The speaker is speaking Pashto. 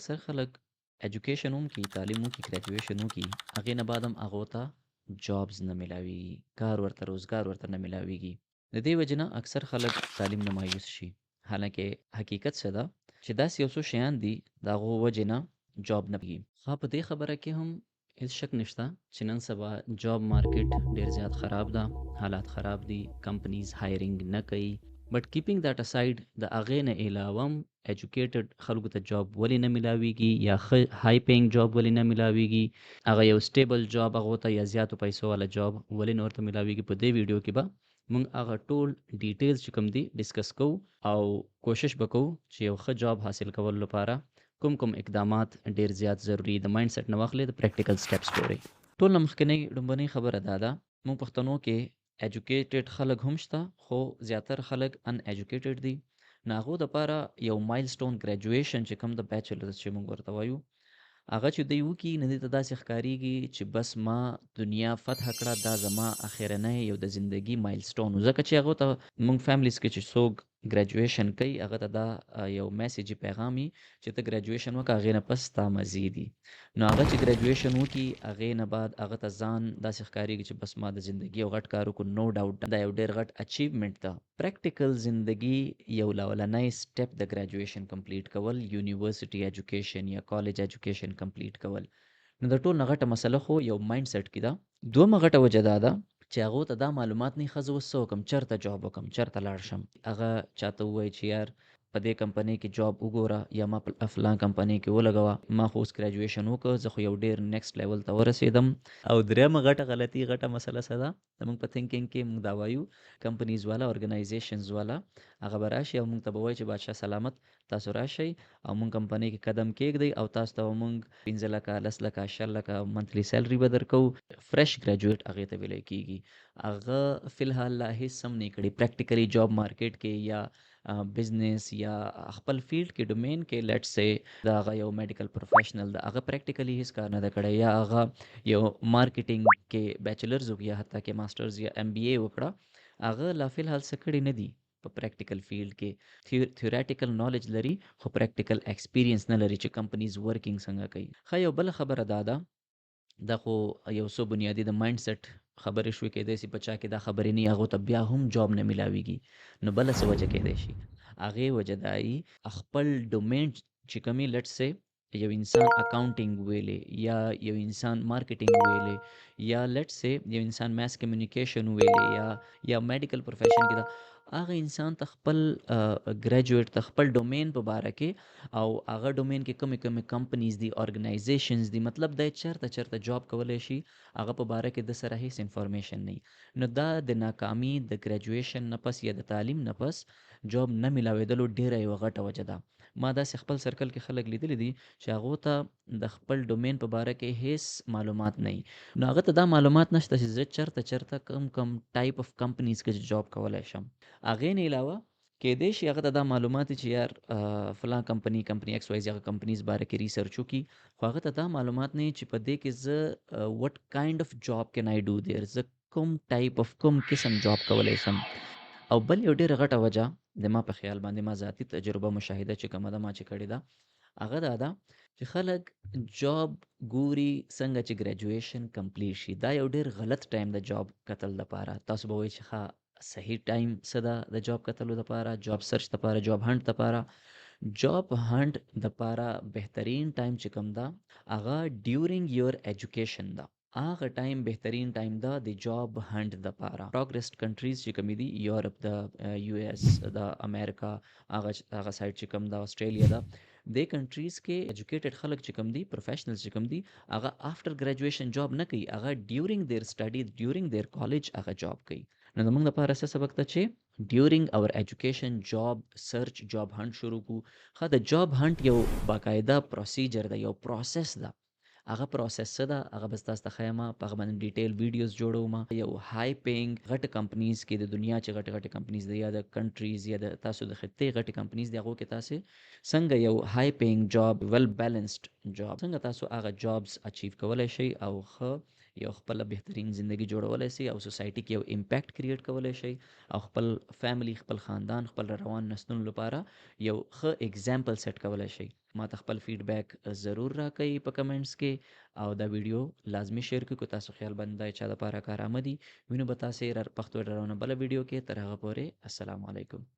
اکثر خلک ایجوکیشن هم کی تعلیم هم کی ګریجویشن هم کی هغې نه بعد هم هغو ته جابز نه میلاویږي کار ورته روزګار ورته نه میلاویږي د دې وجې نه اکثر خلک تعلیم نه مایوس شي حالانکه حقیقت څه ده چې داسې یو څو شیان دي د هغو وجې نه جاب نه پیږي په دې خبره کې هم هیڅ شک نشته چې نن سبا جاب مارکیټ ډیر زیات خراب ده حالات خراب دي کمپنیز هایرینګ نه کوي بٹ کیپینګ دیٹ اساید د هغې نه علاوه هم ایجوکیټډ خلکو ته جاب ولې نه میلاویږي یا ښه های پینګ جاب ولې نه میلاویږي هغه یو سټیبل جاب هغو ته یا زیاتو پیسو والا جاب ولې نه ورته میلاویږي په دې ویډیو کې به موږ هغه ټول ډیټیلز چې کوم دي ډسکس کوو او کوشش به کوو چې یو ښه جاب حاصل کولو لپاره کوم کوم اقدامات ډیر زیات ضروری د مایند سیټ نه واخلې د پریکټیکل سټیپس پورې ټول نه مخکې لومبنۍ خبره دا ده موږ پښتنو کې ایجوکیټډ خلک هم شته خو زیاتر خلک ان ایجوکیټډ دي نو هغو دپاره یو مایلسټون ګریجویشن چې کوم د بیچلرز چې موږ ورته وایو هغه چې دوی وکړي نو دوی ته داسې ښکارېږي چې بس ما دنیا فتح کړه دا زما اخرنی یو د زندگی مایلسټون و ځکه چې هغو ته موږ فیملیز کې چې څوک ګریجویشن کوي هغه ته دا یو میسیجي پیغام وي چې ته ګریجویشن وکړه هغې نه پس ستا مزې دي نو هغه چې ګریجویشن وکړي هغې نه بعد هغه ته ځان داسې ښکارېږي چې بس ما د زندګي یو غټ کار وکړو نو ډاوټ دا یو ډېر غټ اچیومنټ ده پریکټیکل زندگی یو لولنی سټیپ د ګریجویشن کمپلیټ کول یونیورسټي ایجوکیشن یا کالج ایجوکیشن کمپلیټ کول نو د ټول نه غټه مسله خو یو مایند سیټ کې ده دومره غټه وجه دا ده چې هغو ته دا معلومات نه ښه زه اوس څه وکړم چېرته جاب وکړم چېرته لاړ شم هغه چاته ووایي چې یار په دې کمپنۍ کې جاب وګوره یا ما په فلان کمپنۍ کې ولګوه ما خو اوس ګریجویشن وکړ زه خو یو ډېر نیکسټ لیول ته ورسېدم او درېیمه غټه غلطي غټه مسله څه ده زموږ په تھنکینګ کې موږ دا وایو کمپنیز والا ارګنایزیشنز والا هغه به راشي او موږ ته به وایي چې بادشاه سلامت تاسو راشئ او موږ کمپنۍ کې قدم کېږدئ او تاسو ته به موږ 15 لکه 10 لکه 10 لکه منتھلی سیلري به درکوو فرش ګریجویټ هغې ته ویلی کېږي هغه فی الحال لا هیڅ هم نه کړي پریکټیکلی جاب مارکیټ کې یا بزنس یا خپل فیلډ کې ډومین کې لیټ سه دا هغه یو میډیکل پروفیشنل دا هغه پریکټیکلی هیڅ کار نه ده کړی یا هغه یو مارکیټینګ کې بیچلرز وکړي یا حتی کې ماسټرز یا ایم بی اے وکړه هغه لا فی الحال څه کړي نه دي په پریکټیکل فیلډ کې تھیوریټیکل نالج لري خو پریکټیکل ایکسپیرینس نه لري چې کمپنیز ورکینګ څنګه کوي ښه یو بله خبره دا ده دا خو یو څو بنیادی د مایند سیټ خبرې شوې کېدای شي په چا کې دا خبرې نه هغو ته بیا هم جاب نه میلاویږي نو بله څه وجه کېدای شي هغې وجه دا یي خپل ډومین چې کومې لیټ سه یو انسان اکاونټینګ ویلې یا یو انسان مارکیټینګ ویلې یا لیټ سه یو انسان میس کمیونیکیشن ویلې یا میډیکل پروفیشن کې دا هغه انسان ته خپل ګریجویټ ته خپل ډومین په باره کې او هغه ډومین کې کومې کومې کمپنیز دي ارګنایزیشنز دي مطلب دی چېرته جاب کولی شي هغه په باره کې د سره هیڅ انفارمیشن نه نو دا د ناکامي د ګریجویشن نه پس یا د تعلیم نه پس جاب نه میلاوېدلو ډیره یوه غټه وجه ده ما داسې خپل سرکل کې خلک لیدلی دي چې هغو ته د خپل ډومین په باره کې هیڅ معلومات نه وي نو هغه ته دا معلومات نشته چې زه چېرته کم ټایپ اف کمپنیز کې جاب کولی شم هغې نه علاوه کېدای شي هغه ته دا معلومات وي چې یار فلان کمپنی ایکس وای زی هغه کمپنیز باره کې ریسرچ وکړي خو هغه ته دا معلومات نه وي چې په دې کې زه وټ کایند اف جاب کین آی ډو دیر زه کوم ټایپ اف کوم قسم جاب کولی شم او بل یو ډېره غټه وجه د ما په خیال باندې ما ذاتي تجربه مشاهده چې کومه ده ما چې کړې ده هغه دا ده چې خلک جاب ګوري څنګه چې ګریجویشن کمپلیټ شي دا یو ډېر غلط ټایم د جاب کتل لپاره تاسو به وایئ چې ښه صحیح ټایم څه ده د جاب کتلو لپاره جاب سرچ لپاره جاب هنټ لپاره جاب هنټ دپاره بهترین ټایم چې کوم ده هغه ډیورینګ یور ایجوکیشن ده هغه ټایم بهترین ټایم ده د جاب هنټ دپاره پروګرسډ کنټریز چې کومې دي یورپ ده یو ایس د امریکا هغه سایډ چې کوم ده اسټریلیا ده دې کنټریز کې ایجوکیټډ خلک چې کوم دي پروفیشنلز چې کوم دي هغه آفټر ګریجویشن جاب نه کوي هغه ډیورینګ دیر سټډي ډیورینګ دیر کالج هغه جاب کوي نو زموږ دپاره څه سبق ده چې ډیورینګ اور ایجوکیشن جاب سرچ جاب هنټ شروع کړو ښه د جاب هنټ یو باقاعده پروسیجر ده یو پروسس ده هغه پروسس څه ده هغه به تاسو ته ښیم په هغه باندې ډیټیل ویډیوز جوړوم یو های پینګ غټ کمپنیز کې د دنیا چې غټ کمپنیز دي یا د کنټریز یا د تاسو د خطې غټ کمپنیز دي هغه کې تاسو څنګه یو های پینګ جاب ویل بیلنسډ جاب څنګه تاسو هغه جابز اچیو کولای شئ او ښه یو خپله بهترین زندگي جوړولی سئ او سوسایټي کې یو امپیکټ کریټ کولی شئ او خپل فیملی، خپل خاندان، خپل روان نسلونو لپاره یو ښه اګزامپل سیټ کولی شئ. ما ته خپل فیډبیک ضرور راکئ په کمنټس کې او دا ویډیو لازمي شیر کړئ که تاسو خیال باندې دا چا دپاره کارآمدي. وینو به تاسې پښتو ډرامه بله ویډیو کې. تر هغه پورې السلام علیکم.